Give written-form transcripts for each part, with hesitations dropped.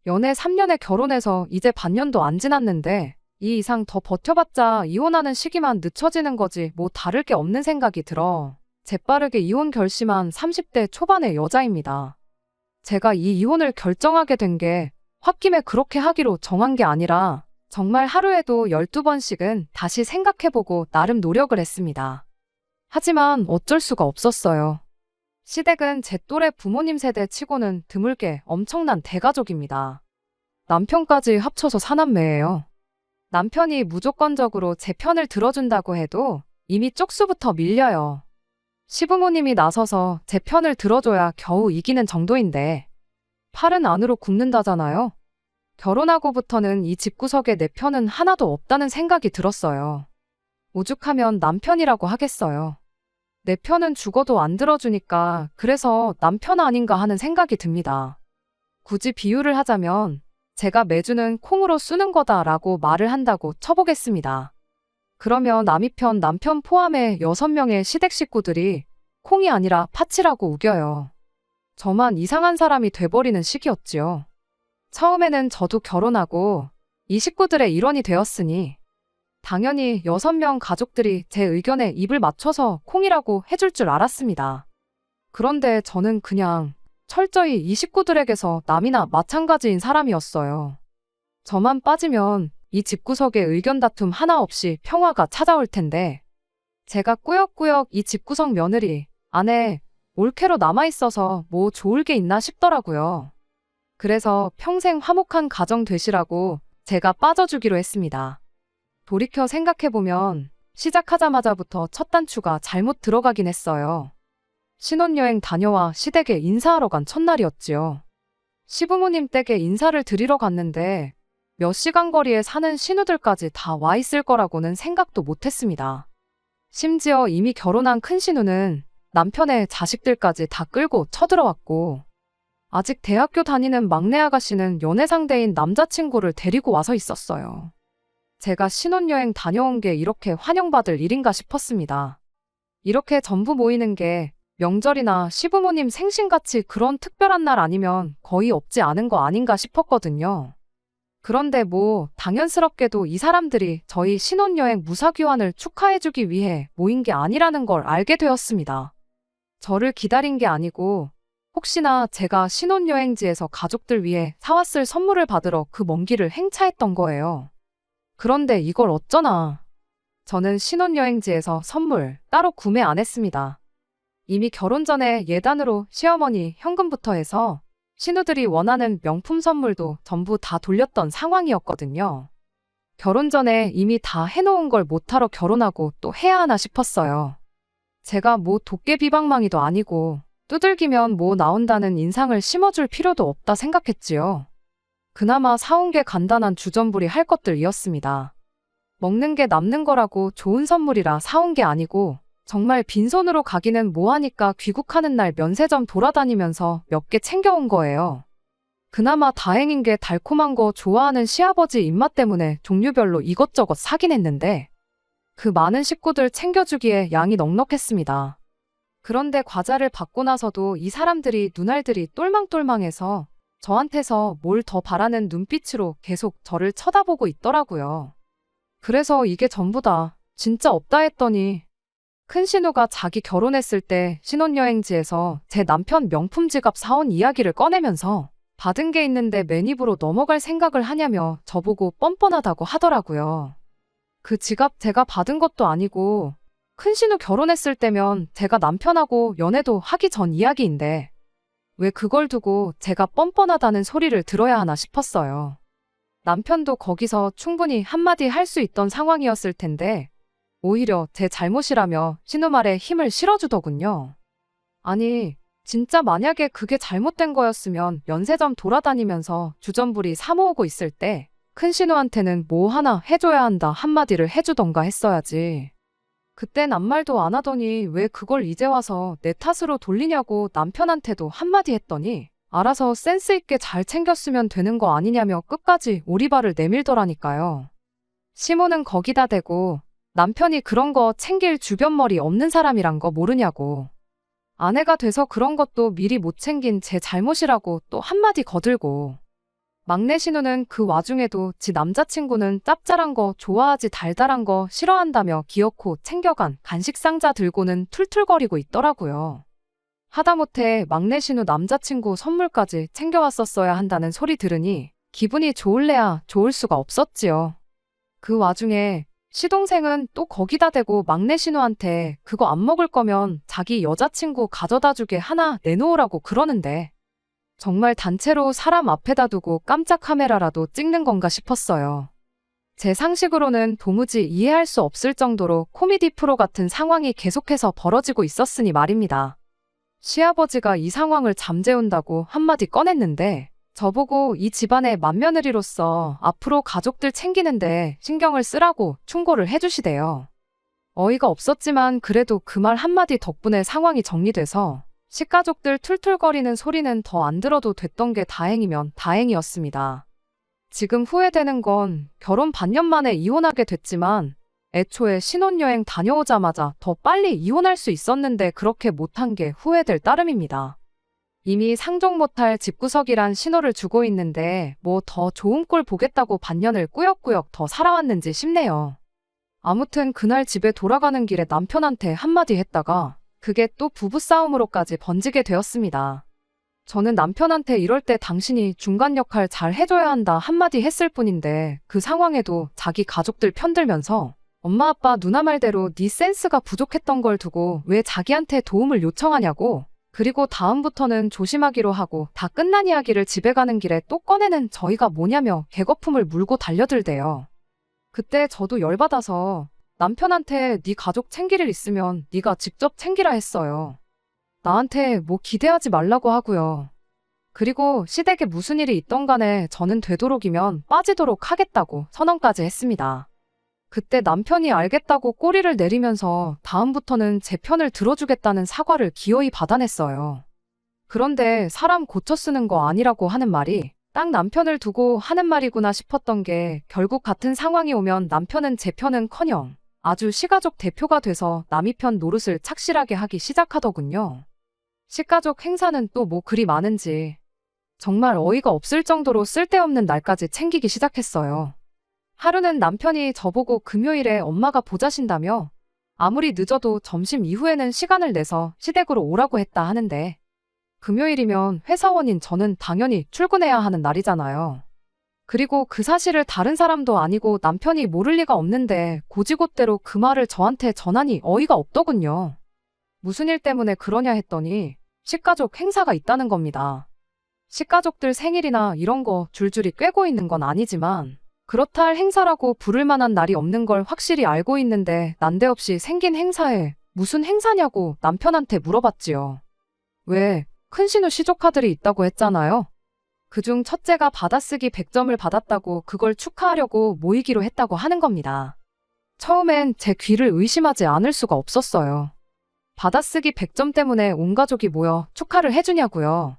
연애 3년에 결혼해서 이제 반년도 안 지났는데 이 이상 더 버텨봤자 이혼하는 시기만 늦춰지는 거지 뭐 다를 게 없는 생각이 들어 재빠르게 이혼 결심한 30대 초반의 여자입니다. 제가 이 이혼을 결정하게 된 게 홧김에 그렇게 하기로 정한 게 아니라 정말 하루에도 12번씩은 다시 생각해보고 나름 노력을 했습니다. 하지만 어쩔 수가 없었어요. 시댁은 제 또래 부모님 세대 치고는 드물게 엄청난 대가족입니다. 남편까지 합쳐서 4남매예요. 남편이 무조건적으로 제 편을 들어준다고 해도 이미 쪽수부터 밀려요. 시부모님이 나서서 제 편을 들어줘야 겨우 이기는 정도인데 팔은 안으로 굽는다잖아요. 결혼하고부터는 이 집구석에 내 편은 하나도 없다는 생각이 들었어요. 오죽하면 남편이라고 하겠어요. 내 편은 죽어도 안 들어주니까 그래서 남편 아닌가 하는 생각이 듭니다. 굳이 비유를 하자면 제가 매주는 콩으로 쓰는 거다라고 말을 한다고 쳐보겠습니다. 그러면 남이 편 남편 포함해 6명의 시댁 식구들이 콩이 아니라 팥이라고 우겨요. 저만 이상한 사람이 돼버리는 시기였지요. 처음에는 저도 결혼하고 이 식구들의 일원이 되었으니 당연히 6명 가족들이 제 의견에 입을 맞춰서 콩이라고 해줄 줄 알았습니다. 그런데 저는 그냥 철저히 이 식구들에게서 남이나 마찬가지인 사람이었어요. 저만 빠지면 이 집구석에 의견 다툼 하나 없이 평화가 찾아올 텐데 제가 꾸역꾸역 이 집구석 며느리 안에 올케로 남아있어서 뭐 좋을 게 있나 싶더라고요. 그래서 평생 화목한 가정 되시라고 제가 빠져주기로 했습니다. 돌이켜 생각해보면 시작하자마자부터 첫 단추가 잘못 들어가긴 했어요. 신혼여행 다녀와 시댁에 인사하러 간 첫날이었지요. 시부모님 댁에 인사를 드리러 갔는데 몇 시간 거리에 사는 신우들까지 다 와 있을 거라고는 생각도 못했습니다. 심지어 이미 결혼한 큰 신우는 남편의 자식들까지 다 끌고 쳐들어왔고 아직 대학교 다니는 막내 아가씨는 연애 상대인 남자친구를 데리고 와서 있었어요. 제가 신혼여행 다녀온 게 이렇게 환영받을 일인가 싶었습니다. 이렇게 전부 모이는 게 명절이나 시부모님 생신같이 그런 특별한 날 아니면 거의 없지 않은 거 아닌가 싶었거든요. 그런데 뭐 당연스럽게도 이 사람들이 저희 신혼여행 무사귀환을 축하해주기 위해 모인 게 아니라는 걸 알게 되었습니다. 저를 기다린 게 아니고 혹시나 제가 신혼여행지에서 가족들 위해 사왔을 선물을 받으러 그 먼 길을 행차했던 거예요. 그런데 이걸 어쩌나. 저는 신혼여행지에서 선물 따로 구매 안 했습니다. 이미 결혼 전에 예단으로 시어머니 현금부터 해서 신우들이 원하는 명품 선물도 전부 다 돌렸던 상황이었거든요. 결혼 전에 이미 다 해놓은 걸 못하러 결혼하고 또 해야 하나 싶었어요. 제가 뭐 도깨비방망이도 아니고 두들기면 뭐 나온다는 인상을 심어줄 필요도 없다 생각했지요. 그나마 사온 게 간단한 주전부리 할 것들이었습니다. 먹는 게 남는 거라고 좋은 선물이라 사온 게 아니고 정말 빈손으로 가기는 뭐하니까 귀국하는 날 면세점 돌아다니면서 몇 개 챙겨온 거예요. 그나마 다행인 게 달콤한 거 좋아하는 시아버지 입맛 때문에 종류별로 이것저것 사긴 했는데 그 많은 식구들 챙겨주기에 양이 넉넉했습니다. 그런데 과자를 받고 나서도 이 사람들이 눈알들이 똘망똘망해서 저한테서 뭘 더 바라는 눈빛으로 계속 저를 쳐다보고 있더라고요. 그래서 이게 전부다. 진짜 없다 했더니 큰 신우가 자기 결혼했을 때 신혼여행지에서 제 남편 명품 지갑 사온 이야기를 꺼내면서 받은 게 있는데 맨입으로 넘어갈 생각을 하냐며 저보고 뻔뻔하다고 하더라고요. 그 지갑 제가 받은 것도 아니고 큰 신우 결혼했을 때면 제가 남편하고 연애도 하기 전 이야기인데 왜 그걸 두고 제가 뻔뻔하다는 소리를 들어야 하나 싶었어요. 남편도 거기서 충분히 한마디 할 수 있던 상황이었을 텐데 오히려 제 잘못이라며 신우 말에 힘을 실어주더군요. 아니, 진짜 만약에 그게 잘못된 거였으면 면세점 돌아다니면서 주전부리 사 모으고 있을 때 큰 신우한테는 뭐 하나 해줘야 한다 한마디를 해주던가 했어야지. 그땐 아무 말도 안 하더니 왜 그걸 이제 와서 내 탓으로 돌리냐고 남편한테도 한마디 했더니 알아서 센스 있게 잘 챙겼으면 되는 거 아니냐며 끝까지 오리발을 내밀더라니까요. 시모는 거기다 대고 남편이 그런 거 챙길 주변머리 없는 사람이란 거 모르냐고. 아내가 돼서 그런 것도 미리 못 챙긴 제 잘못이라고 또 한마디 거들고. 막내 신우는 그 와중에도 지 남자친구는 짭짤한 거 좋아하지 달달한 거 싫어한다며 기어코 챙겨간 간식 상자 들고는 툴툴거리고 있더라고요. 하다못해 막내 신우 남자친구 선물까지 챙겨왔었어야 한다는 소리 들으니 기분이 좋을래야 좋을 수가 없었지요. 그 와중에 시동생은 또 거기다 대고 막내 신우한테 그거 안 먹을 거면 자기 여자친구 가져다 주게 하나 내놓으라고 그러는데 정말 단체로 사람 앞에다 두고 깜짝 카메라라도 찍는 건가 싶었어요. 제 상식으로는 도무지 이해할 수 없을 정도로 코미디 프로 같은 상황이 계속해서 벌어지고 있었으니 말입니다. 시아버지가 이 상황을 잠재운다고 한마디 꺼냈는데 저보고 이 집안의 맏며느리로서 앞으로 가족들 챙기는데 신경을 쓰라고 충고를 해주시대요. 어이가 없었지만 그래도 그 말 한마디 덕분에 상황이 정리돼서 식가족들 툴툴거리는 소리는 더 안 들어도 됐던 게 다행이면 다행이었습니다. 지금 후회되는 건 결혼 반년 만에 이혼하게 됐지만 애초에 신혼여행 다녀오자마자 더 빨리 이혼할 수 있었는데 그렇게 못한 게 후회될 따름입니다. 이미 상종 못할 집구석이란 신호를 주고 있는데 뭐 더 좋은 꼴 보겠다고 반년을 꾸역꾸역 더 살아왔는지 싶네요. 아무튼 그날 집에 돌아가는 길에 남편한테 한마디 했다가 그게 또 부부싸움으로까지 번지게 되었습니다. 저는 남편한테 이럴 때 당신이 중간 역할 잘 해줘야 한다 한마디 했을 뿐인데 그 상황에도 자기 가족들 편들면서 엄마 아빠 누나 말대로 네 센스가 부족했던 걸 두고 왜 자기한테 도움을 요청하냐고 그리고 다음부터는 조심하기로 하고 다 끝난 이야기를 집에 가는 길에 또 꺼내는 저희가 뭐냐며 개거품을 물고 달려들대요. 그때 저도 열받아서 남편한테 네 가족 챙길 일 있으면 네가 직접 챙기라 했어요. 나한테 뭐 기대하지 말라고 하고요. 그리고 시댁에 무슨 일이 있던 간에 저는 되도록이면 빠지도록 하겠다고 선언까지 했습니다. 그때 남편이 알겠다고 꼬리를 내리면서 다음부터는 제 편을 들어주겠다는 사과를 기어이 받아냈어요. 그런데 사람 고쳐 쓰는 거 아니라고 하는 말이 딱 남편을 두고 하는 말이구나 싶었던 게 결국 같은 상황이 오면 남편은 제 편은커녕 아주 시가족 대표가 돼서 남이 편 노릇을 착실하게 하기 시작하더군요. 시가족 행사는 또 뭐 그리 많은지 정말 어이가 없을 정도로 쓸데없는 날까지 챙기기 시작했어요. 하루는 남편이 저보고 금요일에 엄마가 보자신다며 아무리 늦어도 점심 이후에는 시간을 내서 시댁으로 오라고 했다 하는데 금요일이면 회사원인 저는 당연히 출근해야 하는 날이잖아요. 그리고 그 사실을 다른 사람도 아니고 남편이 모를 리가 없는데 고지곳대로 그 말을 저한테 전하니 어이가 없더군요. 무슨 일 때문에 그러냐 했더니 식가족 행사가 있다는 겁니다. 식가족들 생일이나 이런 거 줄줄이 꿰고 있는 건 아니지만 그렇다 할 행사라고 부를 만한 날이 없는 걸 확실히 알고 있는데 난데없이 생긴 행사에 무슨 행사냐고 남편한테 물어봤지요. 왜? 큰신우 시조카들이 있다고 했잖아요. 그중 첫째가 받아쓰기 100점을 받았다고 그걸 축하하려고 모이기로 했다고 하는 겁니다. 처음엔 제 귀를 의심하지 않을 수가 없었어요. 받아쓰기 100점 때문에 온 가족이 모여 축하를 해주냐고요.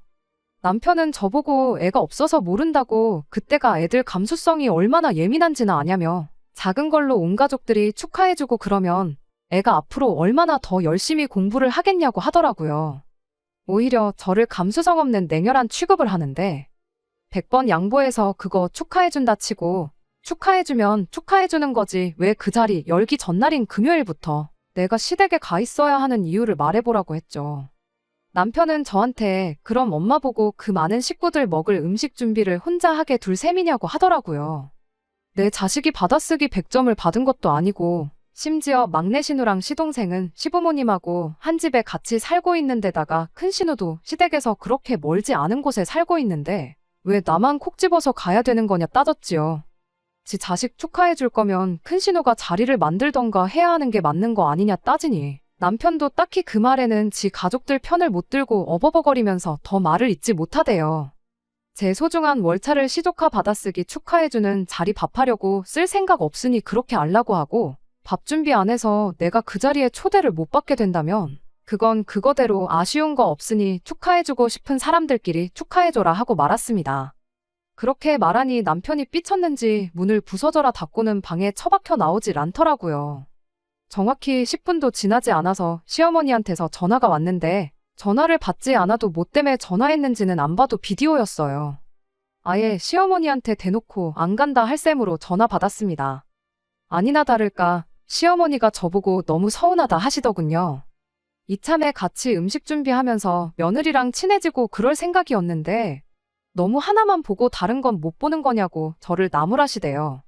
남편은 저보고 애가 없어서 모른다고 그때가 애들 감수성이 얼마나 예민한지는 아냐며 작은 걸로 온 가족들이 축하해주고 그러면 애가 앞으로 얼마나 더 열심히 공부를 하겠냐고 하더라고요. 오히려 저를 감수성 없는 냉혈한 취급을 하는데 100번 양보해서 그거 축하해준다 치고 축하해주면 축하해주는 거지 왜 그 자리 열기 전날인 금요일부터 내가 시댁에 가 있어야 하는 이유를 말해보라고 했죠. 남편은 저한테 그럼 엄마 보고 그 많은 식구들 먹을 음식 준비를 혼자 하게 둘 셈이냐고 하더라고요. 내 자식이 받아쓰기 100점을 받은 것도 아니고 심지어 막내 신우랑 시동생은 시부모님하고 한 집에 같이 살고 있는 데다가 큰 신우도 시댁에서 그렇게 멀지 않은 곳에 살고 있는데 왜 나만 콕 집어서 가야 되는 거냐 따졌지요. 지 자식 축하해 줄 거면 큰 신우가 자리를 만들던가 해야 하는 게 맞는 거 아니냐 따지니 남편도 딱히 그 말에는 지 가족들 편을 못 들고 어버버거리면서 더 말을 잇지 못하대요. 제 소중한 월차를 시조카 받아쓰기 축하해주는 자리 밥하려고 쓸 생각 없으니 그렇게 알라고 하고 밥 준비 안 해서 내가 그 자리에 초대를 못 받게 된다면 그건 그거대로 아쉬운 거 없으니 축하해주고 싶은 사람들끼리 축하해줘라 하고 말았습니다. 그렇게 말하니 남편이 삐쳤는지 문을 부서져라 닫고는 방에 처박혀 나오질 않더라고요. 정확히 10분도 지나지 않아서 시어머니한테서 전화가 왔는데 전화를 받지 않아도 뭐 때문에 전화했는지는 안 봐도 비디오였어요. 아예 시어머니한테 대놓고 안 간다 할 셈으로 전화 받았습니다. 아니나 다를까 시어머니가 저보고 너무 서운하다 하시더군요. 이참에 같이 음식 준비하면서 며느리랑 친해지고 그럴 생각이었는데 너무 하나만 보고 다른 건 못 보는 거냐고 저를 나무라시대요.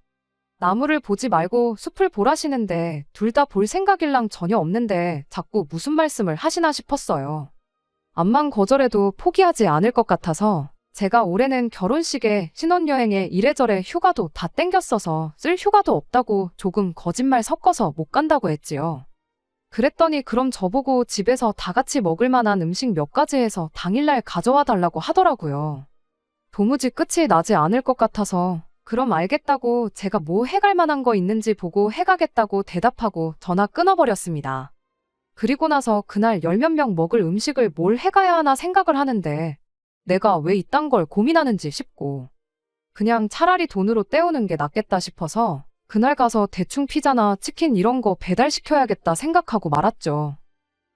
나무를 보지 말고 숲을 보라시는데 둘 다 볼 생각일랑 전혀 없는데 자꾸 무슨 말씀을 하시나 싶었어요. 암만 거절해도 포기하지 않을 것 같아서 제가 올해는 결혼식에 신혼여행에 이래저래 휴가도 다 땡겼어서 쓸 휴가도 없다고 조금 거짓말 섞어서 못 간다고 했지요. 그랬더니 그럼 저보고 집에서 다 같이 먹을 만한 음식 몇 가지 해서 당일날 가져와 달라고 하더라고요. 도무지 끝이 나지 않을 것 같아서 그럼 알겠다고 제가 뭐 해갈 만한 거 있는지 보고 해가겠다고 대답하고 전화 끊어버렸습니다. 그리고 나서 그날 열 몇 명 먹을 음식을 뭘 해가야 하나 생각을 하는데 내가 왜 이딴 걸 고민하는지 싶고 그냥 차라리 돈으로 때우는 게 낫겠다 싶어서 그날 가서 대충 피자나 치킨 이런 거 배달시켜야겠다 생각하고 말았죠.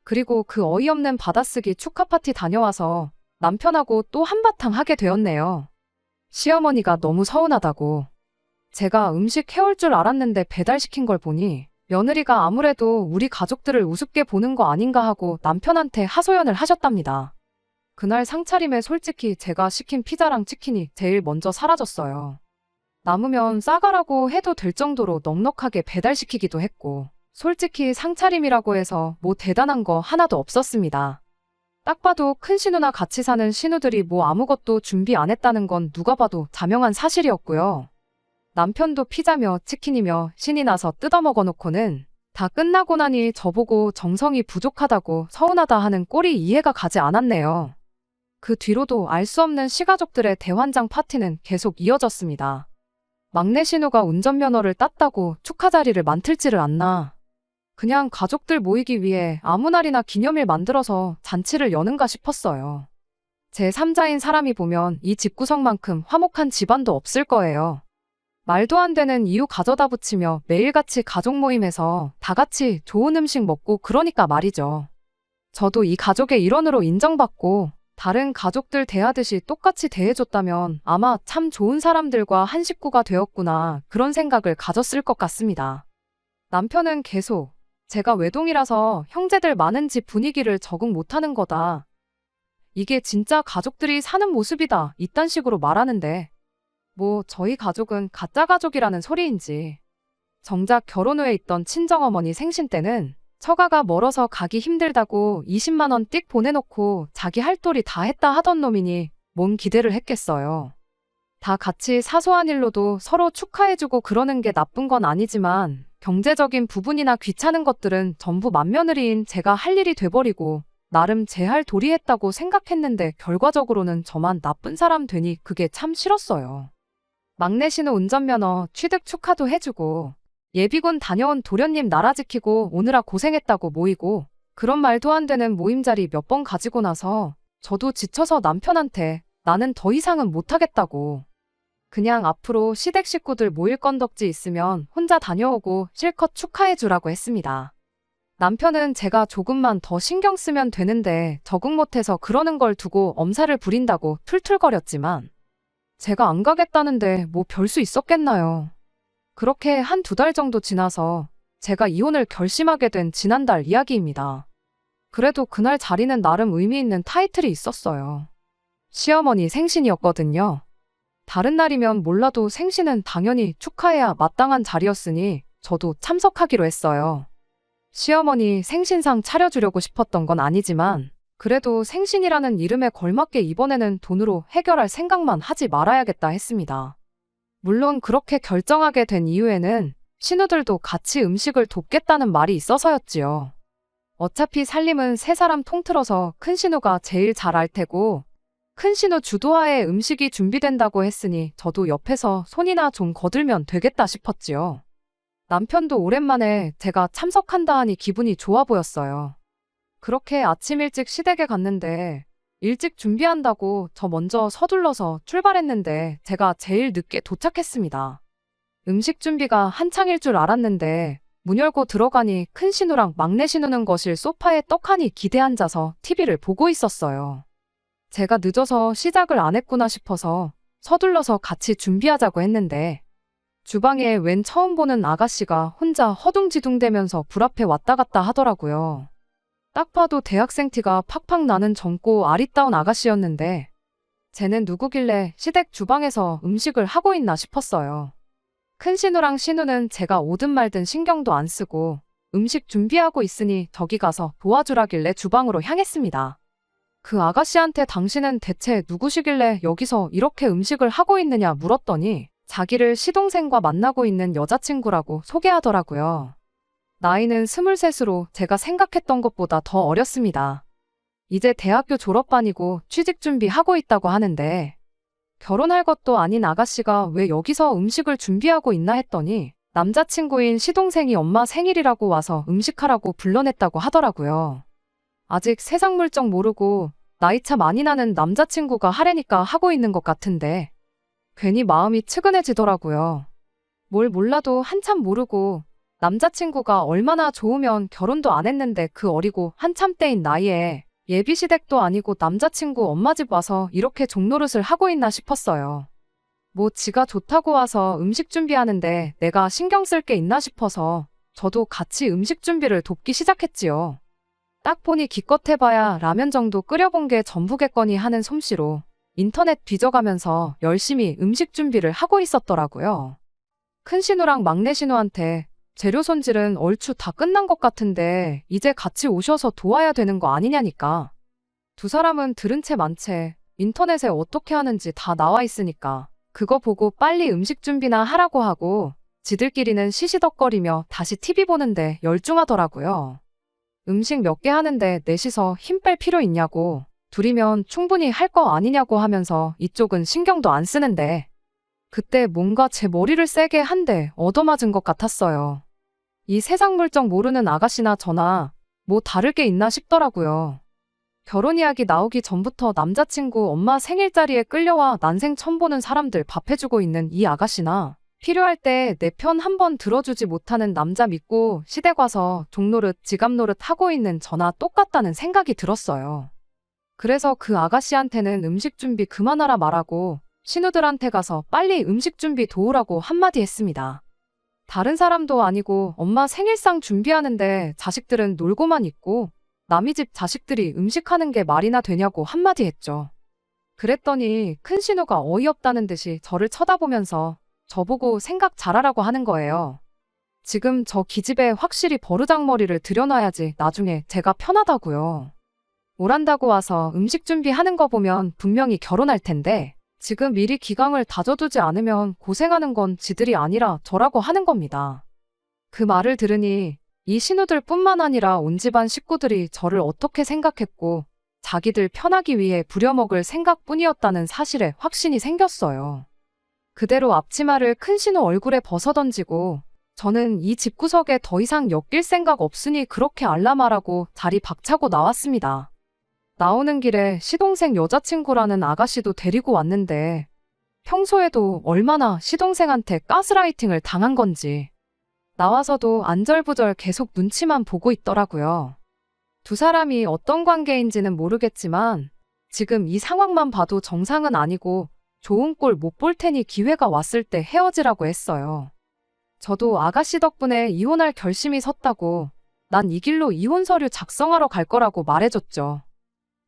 그리고 그 어이없는 받아쓰기 축하 파티 다녀와서 남편하고 또 한바탕 하게 되었네요. 시어머니가 너무 서운하다고. 제가 음식 해올 줄 알았는데 배달시킨 걸 보니 며느리가 아무래도 우리 가족들을 우습게 보는 거 아닌가 하고 남편한테 하소연을 하셨답니다. 그날 상차림에 솔직히 제가 시킨 피자랑 치킨이 제일 먼저 사라졌어요. 남으면 싸가라고 해도 될 정도로 넉넉하게 배달시키기도 했고 솔직히 상차림이라고 해서 뭐 대단한 거 하나도 없었습니다. 딱 봐도 큰 신우나 같이 사는 신우들이 뭐 아무것도 준비 안 했다는 건 누가 봐도 자명한 사실이었고요. 남편도 피자며 치킨이며 신이 나서 뜯어먹어 놓고는 다 끝나고 나니 저보고 정성이 부족하다고 서운하다 하는 꼴이 이해가 가지 않았네요. 그 뒤로도 알 수 없는 시가족들의 대환장 파티는 계속 이어졌습니다. 막내 신우가 운전면허를 땄다고 축하 자리를 만들지를 않나. 그냥 가족들 모이기 위해 아무 날이나 기념일 만들어서 잔치를 여는가 싶었어요. 제 3자인 사람이 보면 이 집구석만큼 화목한 집안도 없을 거예요. 말도 안 되는 이유 가져다 붙이며 매일같이 가족 모임에서 다 같이 좋은 음식 먹고 그러니까 말이죠. 저도 이 가족의 일원으로 인정받고 다른 가족들 대하듯이 똑같이 대해줬다면 아마 참 좋은 사람들과 한 식구가 되었구나 그런 생각을 가졌을 것 같습니다. 남편은 계속 제가 외동이라서 형제들 많은 집 분위기를 적응 못하는 거다. 이게 진짜 가족들이 사는 모습이다. 이딴 식으로 말하는데 뭐 저희 가족은 가짜 가족이라는 소리인지. 정작 결혼 후에 있던 친정어머니 생신 때는 처가가 멀어서 가기 힘들다고 20만 원 띡 보내놓고 자기 할 도리 다 했다 하던 놈이니 뭔 기대를 했겠어요. 다 같이 사소한 일로도 서로 축하해주고 그러는 게 나쁜 건 아니지만 경제적인 부분이나 귀찮은 것들은 전부 맏며느리인 제가 할 일이 돼버리고 나름 제 할 도리 했다고 생각했는데 결과적으로는 저만 나쁜 사람 되니 그게 참 싫었어요. 막내 신우 운전면허 취득 축하도 해주고 예비군 다녀온 도련님 나라 지키고 오느라 고생했다고 모이고 그런 말도 안 되는 모임 자리 몇 번 가지고 나서 저도 지쳐서 남편한테 나는 더 이상은 못하겠다고. 그냥 앞으로 시댁 식구들 모일 건덕지 있으면 혼자 다녀오고 실컷 축하해주라고 했습니다. 남편은 제가 조금만 더 신경 쓰면 되는데 적응 못해서 그러는 걸 두고 엄살을 부린다고 툴툴거렸지만 제가 안 가겠다는데 뭐 별 수 있었겠나요. 그렇게 한 두 달 정도 지나서 제가 이혼을 결심하게 된 지난달 이야기입니다. 그래도 그날 자리는 나름 의미 있는 타이틀이 있었어요. 시어머니 생신이었거든요. 다른 날이면 몰라도 생신은 당연히 축하해야 마땅한 자리였으니 저도 참석하기로 했어요. 시어머니 생신상 차려주려고 싶었던 건 아니지만 그래도 생신이라는 이름에 걸맞게 이번에는 돈으로 해결할 생각만 하지 말아야겠다 했습니다. 물론 그렇게 결정하게 된 이유에는 신우들도 같이 음식을 돕겠다는 말이 있어서였지요. 어차피 살림은 세 사람 통틀어서 큰 신우가 제일 잘 알 테고 큰 신우 주도하에 음식이 준비된다고 했으니 저도 옆에서 손이나 좀 거들면 되겠다 싶었지요. 남편도 오랜만에 제가 참석한다 하니 기분이 좋아 보였어요. 그렇게 아침 일찍 시댁에 갔는데 일찍 준비한다고 저 먼저 서둘러서 출발했는데 제가 제일 늦게 도착했습니다. 음식 준비가 한창일 줄 알았는데 문 열고 들어가니 큰 신우랑 막내 신우는 거실 소파에 떡하니 기대 앉아서 TV를 보고 있었어요. 제가 늦어서 시작을 안 했구나 싶어서 서둘러서 같이 준비하자고 했는데 주방에 웬 처음 보는 아가씨가 혼자 허둥지둥대면서 불 앞에 왔다 갔다 하더라고요. 딱 봐도 대학생 티가 팍팍 나는 젊고 아리따운 아가씨였는데 쟤는 누구길래 시댁 주방에서 음식을 하고 있나 싶었어요. 큰 신우랑 신우는 제가 오든 말든 신경도 안 쓰고 음식 준비하고 있으니 저기 가서 도와주라길래 주방으로 향했습니다. 그 아가씨한테 당신은 대체 누구시길래 여기서 이렇게 음식을 하고 있느냐 물었더니 자기를 시동생과 만나고 있는 여자친구라고 소개하더라고요. 나이는 23으로 제가 생각했던 것보다 더 어렸습니다. 이제 대학교 졸업반이고 취직 준비하고 있다고 하는데 결혼할 것도 아닌 아가씨가 왜 여기서 음식을 준비하고 있나 했더니 남자친구인 시동생이 엄마 생일이라고 와서 음식하라고 불러냈다고 하더라고요. 아직 세상 물정 모르고 나이차 많이 나는 남자친구가 하래니까 하고 있는 것 같은데 괜히 마음이 측은해지더라고요. 뭘 몰라도 한참 모르고 남자친구가 얼마나 좋으면 결혼도 안 했는데 그 어리고 한참 때인 나이에 예비시댁도 아니고 남자친구 엄마 집 와서 이렇게 종노릇을 하고 있나 싶었어요. 뭐 지가 좋다고 와서 음식 준비하는데 내가 신경 쓸 게 있나 싶어서 저도 같이 음식 준비를 돕기 시작했지요. 딱 보니 기껏 해봐야 라면 정도 끓여본 게 전부겠거니 하는 솜씨로 인터넷 뒤져가면서 열심히 음식 준비를 하고 있었더라고요. 큰 신우랑 막내 신우한테 재료 손질은 얼추 다 끝난 것 같은데 이제 같이 오셔서 도와야 되는 거 아니냐니까. 두 사람은 들은 채 만 채 인터넷에 어떻게 하는지 다 나와 있으니까 그거 보고 빨리 음식 준비나 하라고 하고 지들끼리는 시시덕거리며 다시 TV 보는데 열중하더라고요. 음식 몇 개 하는데 넷이서 힘 뺄 필요 있냐고, 둘이면 충분히 할 거 아니냐고 하면서 이쪽은 신경도 안 쓰는데 그때 뭔가 제 머리를 세게 한 대 얻어맞은 것 같았어요. 이 세상 물정 모르는 아가씨나 저나 뭐 다를 게 있나 싶더라고요. 결혼 이야기 나오기 전부터 남자친구 엄마 생일자리에 끌려와 난생 처음 보는 사람들 밥 해주고 있는 이 아가씨나 필요할 때 내 편 한 번 들어주지 못하는 남자 믿고 시댁 와서 종노릇 지갑노릇 하고 있는 저나 똑같다는 생각이 들었어요. 그래서 그 아가씨한테는 음식 준비 그만하라 말하고 신우들한테 가서 빨리 음식 준비 도우라고 한마디 했습니다. 다른 사람도 아니고 엄마 생일상 준비하는데 자식들은 놀고만 있고 남의 집 자식들이 음식하는 게 말이나 되냐고 한마디 했죠. 그랬더니 큰 신우가 어이없다는 듯이 저를 쳐다보면서 저보고 생각 잘하라고 하는 거예요. 지금 저 기집애 확실히 버르장머리를 들여놔야지 나중에 제가 편하다고요. 오란다고 와서 음식 준비하는 거 보면 분명히 결혼할 텐데 지금 미리 기강을 다져두지 않으면 고생하는 건 지들이 아니라 저라고 하는 겁니다. 그 말을 들으니 이 신우들 뿐만 아니라 온 집안 식구들이 저를 어떻게 생각했고 자기들 편하기 위해 부려먹을 생각뿐이었다는 사실에 확신이 생겼어요. 그대로 앞치마를 큰 신우 얼굴에 벗어던지고 저는 이 집구석에 더 이상 엮일 생각 없으니 그렇게 알라말하고 자리 박차고 나왔습니다. 나오는 길에 시동생 여자친구라는 아가씨도 데리고 왔는데 평소에도 얼마나 시동생한테 가스라이팅을 당한 건지 나와서도 안절부절 계속 눈치만 보고 있더라고요. 두 사람이 어떤 관계인지는 모르겠지만 지금 이 상황만 봐도 정상은 아니고 좋은 꼴 못 볼 테니 기회가 왔을 때 헤어지라고 했어요. 저도 아가씨 덕분에 이혼할 결심이 섰다고 난 이 길로 이혼 서류 작성하러 갈 거라고 말해줬죠.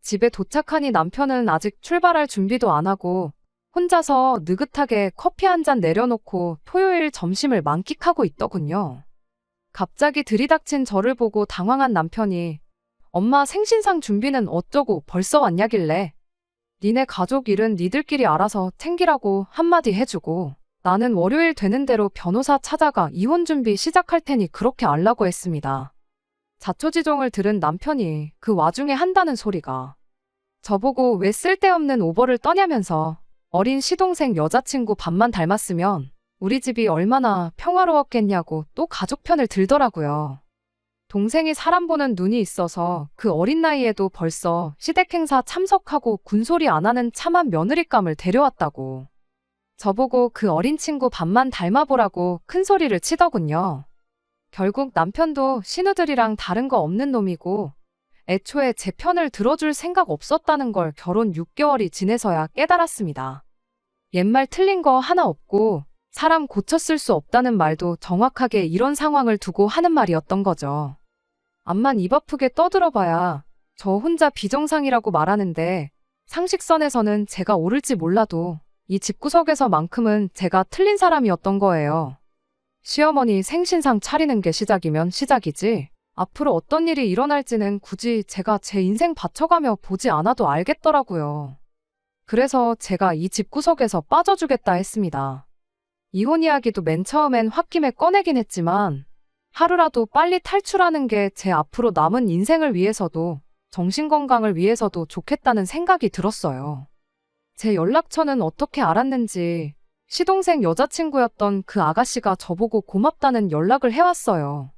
집에 도착하니 남편은 아직 출발할 준비도 안 하고 혼자서 느긋하게 커피 한 잔 내려놓고 토요일 점심을 만끽하고 있더군요. 갑자기 들이닥친 저를 보고 당황한 남편이 엄마 생신상 준비는 어쩌고 벌써 왔냐길래 니네 가족 일은 니들끼리 알아서 챙기라고 한마디 해주고 나는 월요일 되는 대로 변호사 찾아가 이혼 준비 시작할 테니 그렇게 알라고 했습니다. 자초지종을 들은 남편이 그 와중에 한다는 소리가 저보고 왜 쓸데없는 오버를 떠냐면서 어린 시동생 여자친구 밥만 닮았으면 우리 집이 얼마나 평화로웠겠냐고 또 가족 편을 들더라고요. 동생이 사람 보는 눈이 있어서 그 어린 나이에도 벌써 시댁 행사 참석하고 군소리 안 하는 참한 며느리감을 데려왔다고. 저보고 그 어린 친구 밥만 닮아보라고 큰 소리를 치더군요. 결국 남편도 신우들이랑 다른 거 없는 놈이고 애초에 제 편을 들어줄 생각 없었다는 걸 결혼 6개월이 지내서야 깨달았습니다. 옛말 틀린 거 하나 없고 사람 고쳤을 수 없다는 말도 정확하게 이런 상황을 두고 하는 말이었던 거죠. 암만 입 아프게 떠들어봐야 저 혼자 비정상이라고 말하는데 상식선에서는 제가 옳을지 몰라도 이 집구석에서만큼은 제가 틀린 사람이었던 거예요. 시어머니 생신상 차리는 게 시작이면 시작이지 앞으로 어떤 일이 일어날지는 굳이 제가 제 인생 바쳐가며 보지 않아도 알겠더라고요. 그래서 제가 이 집구석에서 빠져주겠다 했습니다. 이혼 이야기도 맨 처음엔 홧김에 꺼내긴 했지만 하루라도 빨리 탈출하는 게 제 앞으로 남은 인생을 위해서도 정신건강을 위해서도 좋겠다는 생각이 들었어요. 제 연락처는 어떻게 알았는지 시동생 여자친구였던 그 아가씨가 저보고 고맙다는 연락을 해왔어요.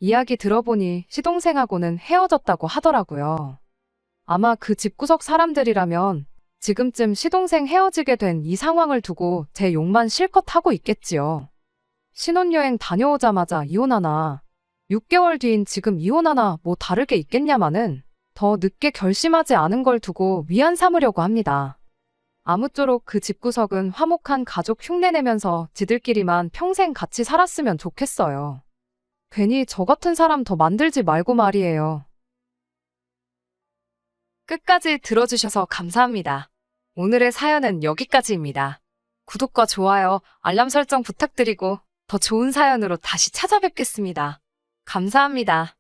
이야기 들어보니 시동생하고는 헤어졌다고 하더라고요. 아마 그 집구석 사람들이라면 지금쯤 시동생 헤어지게 된 이 상황을 두고 제 욕만 실컷 하고 있겠지요. 신혼여행 다녀오자마자 이혼하나, 6개월 뒤인 지금 이혼하나 뭐 다를 게 있겠냐마는 더 늦게 결심하지 않은 걸 두고 위안 삼으려고 합니다. 아무쪼록 그 집구석은 화목한 가족 흉내내면서 지들끼리만 평생 같이 살았으면 좋겠어요. 괜히 저 같은 사람 더 만들지 말고 말이에요. 끝까지 들어주셔서 감사합니다. 오늘의 사연은 여기까지입니다. 구독과 좋아요, 알람 설정 부탁드리고 더 좋은 사연으로 다시 찾아뵙겠습니다. 감사합니다.